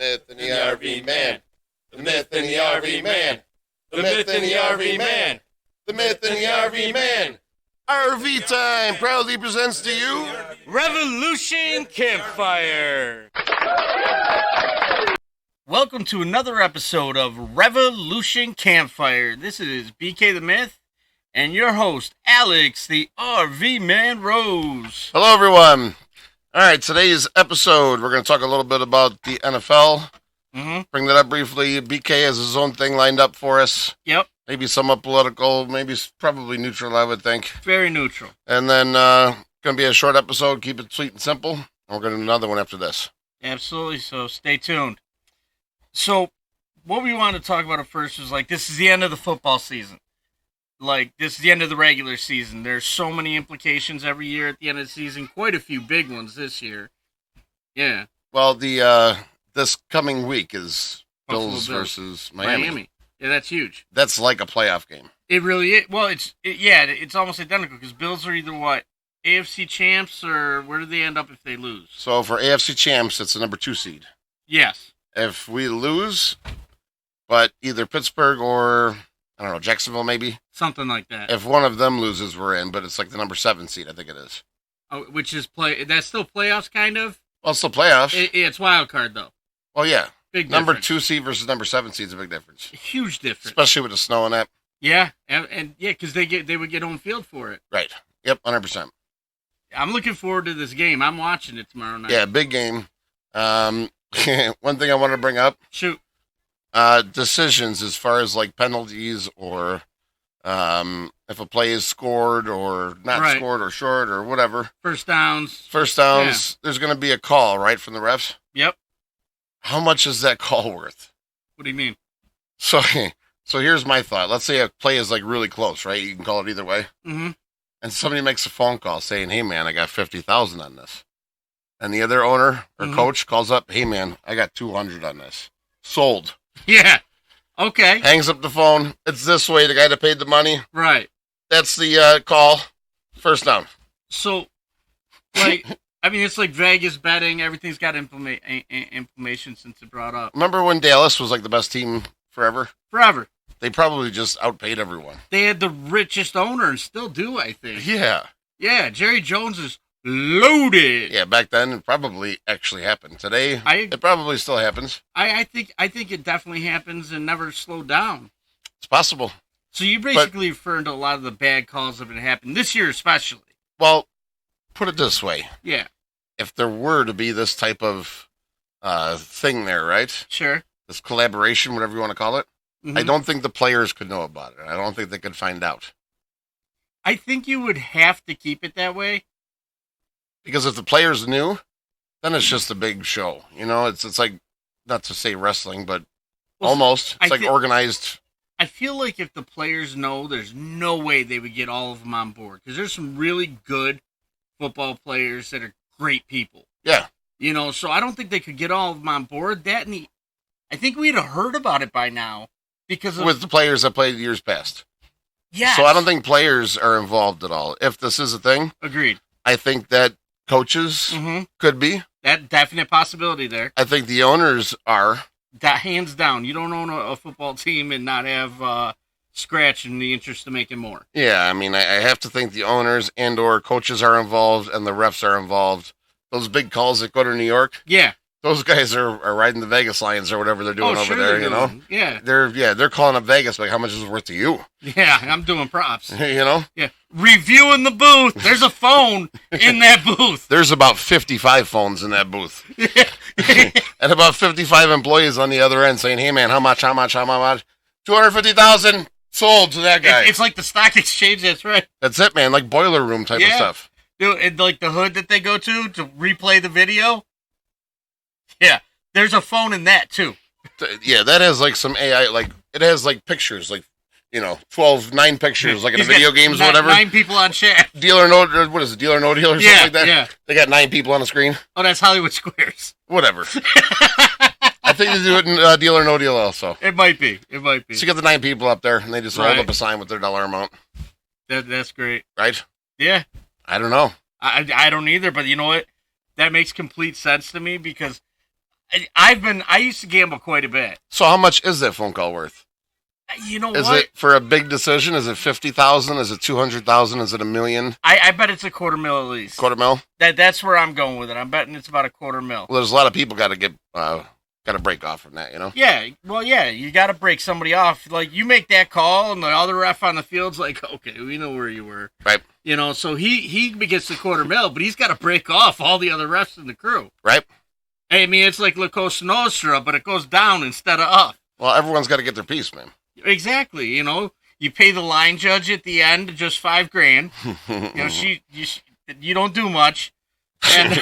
myth in the RV man. The myth in the RV man. The myth in the RV man. The myth in the RV man. RV Time proudly presents to you Revolution Campfire. Welcome to another episode of Revolution Campfire. This is BK the Myth and your host, Alex the RV Man Rose. Hello, everyone. All right, today's episode, we're going to talk a little bit about the NFL. Bring that up briefly. BK has his own thing lined up for us. Yep. Maybe somewhat political, maybe probably neutral, I would think. Very neutral. And then, going to be a short episode, keep it sweet and simple. And we're going to do another one after this. Absolutely, so stay tuned. So, what we want to talk about at first is, this is the end of the football season. This is the end of the regular season. There's so many implications every year at the end of the season. Quite a few big ones this year. Yeah. Well, this coming week is Bills versus Miami. Yeah, that's huge. That's like a playoff game. It really is. Well, it's almost identical because Bills are either AFC champs, or where do they end up if they lose? So for AFC champs, it's the number 2 seed. Yes. If we lose, but either Pittsburgh or, I don't know, Jacksonville maybe? Something like that. If one of them loses, we're in, but it's like the number 7 seed, I think it is. Oh, which is that's still playoffs, kind of? Well, it's still playoffs. It's wild card, though. Well, yeah. Big number difference. 2 seed versus number 7 seed is a big difference. Huge difference. Especially with the snow and that. Yeah, and because they would get home field for it. Right. Yep, 100%. I'm looking forward to this game. I'm watching it tomorrow night. Yeah, big game. One thing I want to bring up. Shoot. Decisions as far as penalties or if a play is scored or not scored or short or whatever. First downs. Yeah. There's going to be a call, right, from the refs? Yep. How much is that call worth? What do you mean? So here's my thought. Let's say a play is really close, right? You can call it either way. Mm-hmm. And somebody makes a phone call saying, "Hey man, I got 50,000 on this." And the other owner or coach calls up, "Hey man, I got 200 on this." Sold. Yeah. Okay. Hangs up the phone. It's this way. The guy that paid the money. Right. That's the call. First down. So, it's like Vegas betting. Everything's got inflammation since it brought up. Remember when Dallas was the best team forever? Forever. They probably just outpaid everyone. They had the richest owner and still do, I think. Yeah. Yeah, Jerry Jones is loaded. Yeah, back then it probably actually happened. Today, it probably still happens. I think it definitely happens and never slowed down. It's possible. So you're basically referring to a lot of the bad calls that have happened this year especially. Well, put it this way. Yeah. If there were to be this type of thing there, right? Sure. This collaboration, whatever you want to call it, I don't think the players could know about it. I don't think they could find out. I think you would have to keep it that way. Because if the players knew, then it's just a big show. It's like, not to say wrestling, but almost. It's organized. I feel like if the players know, there's no way they would get all of them on board. Because there's some really good football players that are great people. Yeah. So I don't think they could get all of them on board. I think we'd have heard about it by now. With the players that played years past. Yeah. So I don't think players are involved at all. If this is a thing. Agreed. I think that coaches could be. That definite possibility there. I think the owners are. That hands down. You don't own a football team and not have scratch in the interest of making more. Yeah, I have to think the owners and or coaches are involved and the refs are involved. Those big calls that go to New York. Yeah. Those guys are riding the Vegas lines or whatever they're doing over there, Yeah. They're calling up Vegas, how much is it worth to you? Yeah, I'm doing props. Yeah. Reviewing the booth. There's a phone in that booth. There's about 55 phones in that booth. And about 55 employees on the other end saying, "Hey man, how much? 250,000 sold to that guy." It's like the stock exchange, that's right. That's it, man, like boiler room type of stuff. Dude, and the hood that they go to replay the video. Yeah, there's a phone in that too. Yeah, that has some AI, it has pictures, 9 pictures, in the video games or whatever. 9 people on chat. Deal or no, what is it, Deal or No Deal or something like that? Yeah. They got 9 people on the screen. Oh, that's Hollywood Squares. Whatever. I think they do it in Deal or No Deal also. It might be. So you got the 9 people up there, and they just hold up a sign with their dollar amount. That's great. Right? Yeah. I don't know. I don't either, but you know what? That makes complete sense to me because I used to gamble quite a bit. So how much is that phone call worth? You know Is what? it for a big decision? Is it 50,000? Is it 200,000? Is it $1 million? I bet it's $250,000 at least. $250,000? That's where I'm going with it. I'm betting it's about $250,000. Well, there's a lot of people got to break off from that, you know? Yeah, well, yeah, you got to break somebody off. Like, you make that call, and the other ref on the field's like, okay, we know where you were. Right. You know, so he gets the $250,000, but he's got to break off all the other refs in the crew. Right. I mean, it's like La Cosa Nostra, but it goes down instead of up. Well, everyone's got to get their piece, man. Exactly. You know, you pay the line judge at the end just $5,000. You know, you don't do much, and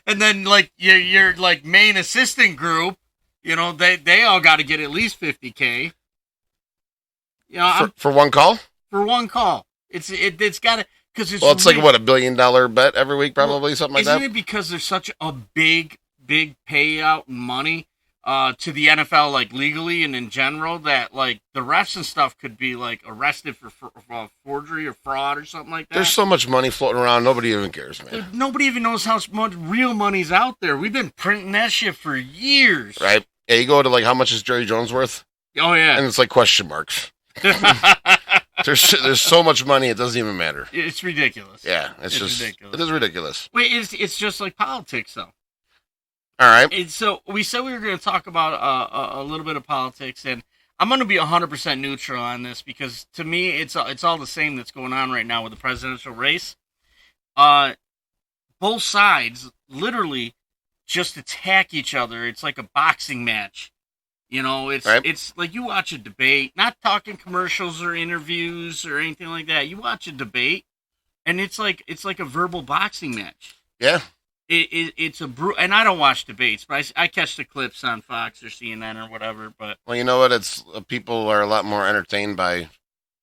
and then like your like main assistant group, you know, they all got to get at least $50,000. You know, for one call. For one call, it's got to because it's like what, $1 billion bet every week, probably something like that. Isn't it because there's such a big payout in money? To the NFL, like legally and in general, that like the refs and stuff could be like arrested for forgery or fraud or something like that. There's so much money floating around, nobody even cares, man. Nobody even knows how much real money's out there. We've been printing that shit for years. Right? Yeah, you go to like, how much is Jerry Jones worth? Oh yeah, and it's like question marks. There's so much money, it doesn't even matter. It's ridiculous. Yeah, it's just ridiculous. It is ridiculous. Wait, it's just like politics though. All right. And so we said we were going to talk about a little bit of politics, and I'm going to be 100% neutral on this because to me it's all the same that's going on right now with the presidential race. Both sides literally just attack each other. It's like a boxing match. You know, it's like you watch a debate, not talking commercials or interviews or anything like that. You watch a debate, and it's like a verbal boxing match. Yeah. It's and I don't watch debates, but I catch the clips on Fox or CNN or whatever. But well, you know what? It's people are a lot more entertained by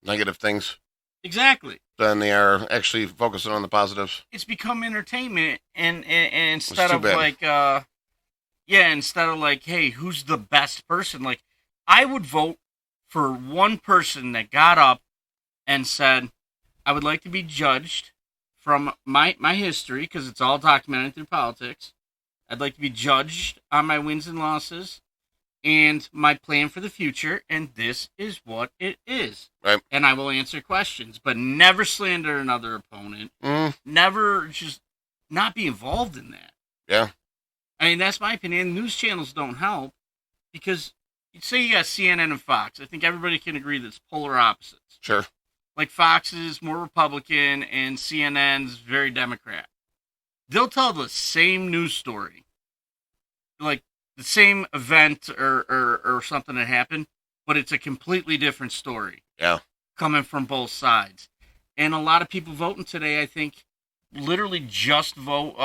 negative things, exactly, than they are actually focusing on the positives. It's become entertainment, and instead of like, instead of like, hey, who's the best person? Like, I would vote for one person that got up and said, I would like to be judged from my history, because it's all documented through politics. I'd like to be judged on my wins and losses and my plan for the future, and this is what it is. Right. And I will answer questions, but never slander another opponent. Never just not be involved in that. Yeah. I mean, that's my opinion. News channels don't help because, say you got CNN and Fox. I think everybody can agree that it's polar opposites. Sure. Like Fox is more Republican and CNN's very Democrat. They'll tell the same news story, like the same event or something that happened, but it's a completely different story. Yeah. Coming from both sides. And a lot of people voting today, I think, literally just vote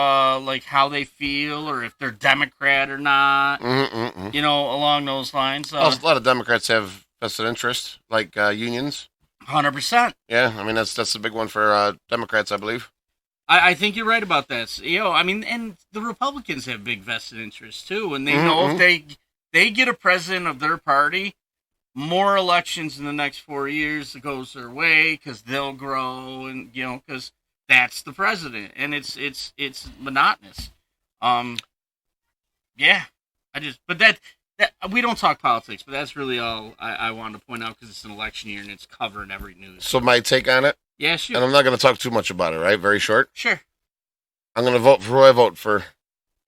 like how they feel or if they're Democrat or not. You know, along those lines. A lot of Democrats have vested interest, like unions. 100%. Yeah, I mean that's the big one for Democrats, I believe. I think you're right about that. You know, I mean, and the Republicans have big vested interests too, and they know if they get a president of their party, more elections in the next 4 years goes their way because they'll grow, and you know, because that's the president, and it's monotonous. Yeah, but that we don't talk politics, but that's really all I wanted to point out because it's an election year and it's covering every news. So my take on it? Yeah, sure. And I'm not going to talk too much about it, right? Very short? Sure. I'm going to vote for who I vote for,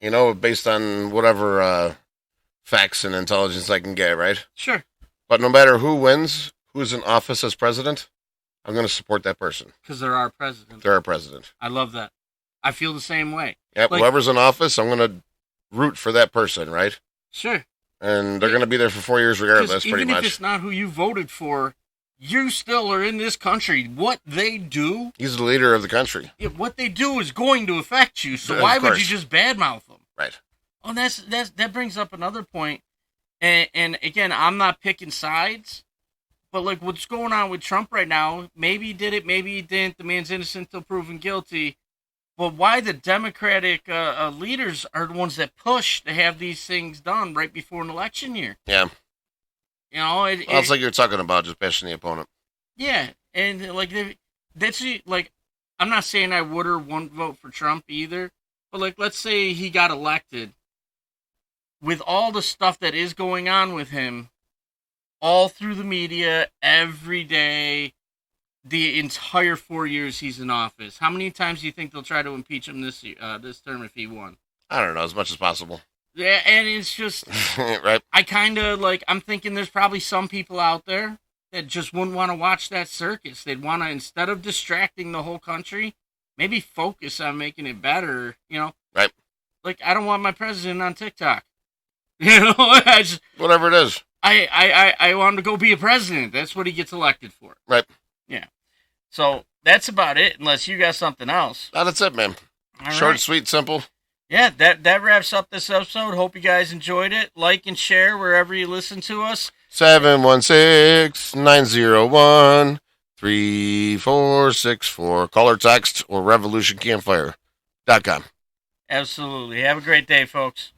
you know, based on whatever facts and intelligence I can get, right? Sure. But no matter who wins, who's in office as president, I'm going to support that person. Because they're our president. They're our president. I love that. I feel the same way. Yep, like, whoever's in office, I'm going to root for that person, right? Sure. And they're going to be there for 4 years regardless, pretty much. Even if it's not who you voted for, you still are in this country. What they do... He's the leader of the country. What they do is going to affect you, so why would you just badmouth them? Right. Oh, that brings up another point. And again, I'm not picking sides, but like what's going on with Trump right now, maybe he did it, maybe he didn't. The man's innocent until proven guilty. But why the Democratic leaders are the ones that push to have these things done right before an election year? Yeah. You know, it's like you're talking about just bashing the opponent. Yeah, and like that's like, I'm not saying I would or won't vote for Trump either, But like, let's say he got elected, with all the stuff that is going on with him, all through the media, every day, the entire 4 years he's in office. How many times do you think they'll try to impeach him this term if he won? I don't know, as much as possible. Yeah, and it's just, right? I kind of like, I'm thinking there's probably some people out there that just wouldn't want to watch that circus. They'd want to, instead of distracting the whole country, maybe focus on making it better, you know? Right. Like, I don't want my president on TikTok. You know, Whatever it is. I want him to go be a president. That's what he gets elected for. Right. Yeah. So that's about it, unless you got something else. No, that's it, man. All Short, right. sweet, simple. Yeah, that wraps up this episode. Hope you guys enjoyed it. Like and share wherever you listen to us. 716-901-3464. Call or text or revolutioncampfire.com. Absolutely. Have a great day, folks.